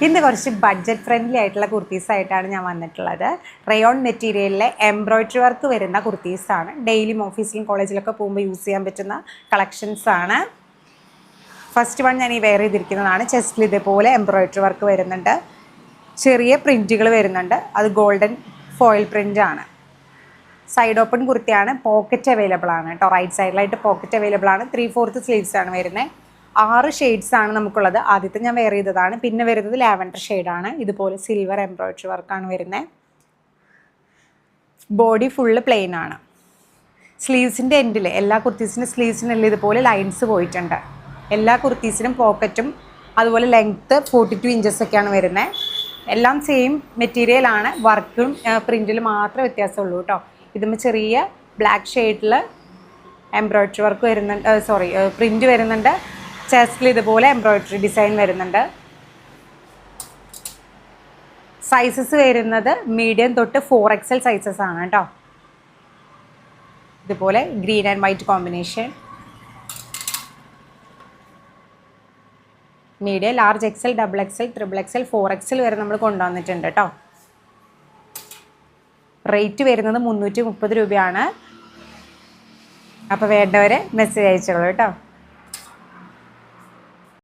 ഇന്ന് കുറച്ച് budget friendly ആയിട്ടുള്ള കുർത്തീസായിട്ടാണ് ഞാൻ വന്നിട്ടുള്ളത്. റയോൺ മെറ്റീരിയലിലെ എംബ്രോയ്ഡറി വർക്ക് വരുന്ന കുർത്തീസാണ്. ഡെയിലിയും ഓഫീസിലും കോളേജിലൊക്കെ പോകുമ്പോൾ യൂസ് ചെയ്യാൻ പറ്റുന്ന കളക്ഷൻസാണ്. ഫസ്റ്റ് വൺ ഞാൻ ഈ വെയർ ചെയ്തിരിക്കുന്നതാണ്. ചെസ്റ്റിൽ ഇതേപോലെ എംബ്രോയ്ഡറി വർക്ക് വരുന്നുണ്ട്, ചെറിയ പ്രിൻറ്റുകൾ വരുന്നുണ്ട്. അത് ഗോൾഡൻ ഫോയിൽ പ്രിൻ്റ് ആണ്. സൈഡ് ഓപ്പൺ കുർത്തിയാണ്. പോക്കറ്റ് അവൈലബിൾ ആണ് കേട്ടോ. റൈറ്റ് സൈഡിലായിട്ട് പോക്കറ്റ് അവൈലബിൾ ആണ്. 3/4 സ്ലീവ്സ് ആണ് വരുന്നത്. 6 ഷെയ്ഡ്സ് ആണ് നമുക്കുള്ളത്. ആദ്യത്തെ ഞാൻ വെയർ ചെയ്തതാണ്. പിന്നെ വരുന്നത് ലാവൻഡർ ഷെയ്ഡാണ്. ഇതുപോലെ സിൽവർ എംബ്രോയ്ഡറി വർക്കാണ് വരുന്നത്. ബോഡി ഫുള്ള് പ്ലെയിൻ ആണ്. സ്ലീവ്സിൻ്റെ എൻഡിൽ എല്ലാ കുർത്തീസിൻ്റെ സ്ലീവ്സിനെല്ലാം ഇതുപോലെ ലൈൻസ് പോയിട്ടുണ്ട്. എല്ലാ കുർത്തീസിനും പോക്കറ്റും അതുപോലെ ലെങ്ത്ത് 42 ഇഞ്ചസ് ഒക്കെയാണ് വരുന്നത്. എല്ലാം സെയിം മെറ്റീരിയലാണ്. വർക്കും പ്രിൻറ്റിൽ മാത്രമേ വ്യത്യാസമുള്ളൂ കേട്ടോ. ഇതുമ്പോൾ ചെറിയ ബ്ലാക്ക് ഷെയ്ഡിൽ എംബ്രോയ്ഡറി വർക്ക് വരുന്നുണ്ട്, പ്രിൻറ്റ് വരുന്നുണ്ട്. ചെസ്റ്റിൽ ഇതുപോലെ എംബ്രോയ്ഡറി ഡിസൈൻ വരുന്നുണ്ട്. സൈസസ് വരുന്നത് മീഡിയം തൊട്ട് 4XL സൈസസ് ആണ് കേട്ടോ. ഇതുപോലെ green and white combination. Medium, large XL, XXL, XXL, 4XL വരെ നമ്മൾ കൊണ്ടുവന്നിട്ടുണ്ട് കേട്ടോ. റേറ്റ് വരുന്നത് 330 രൂപയാണ്. അപ്പോൾ വേണ്ടവരെ മെസ്സേജ് അയച്ചോളൂ കേട്ടോ.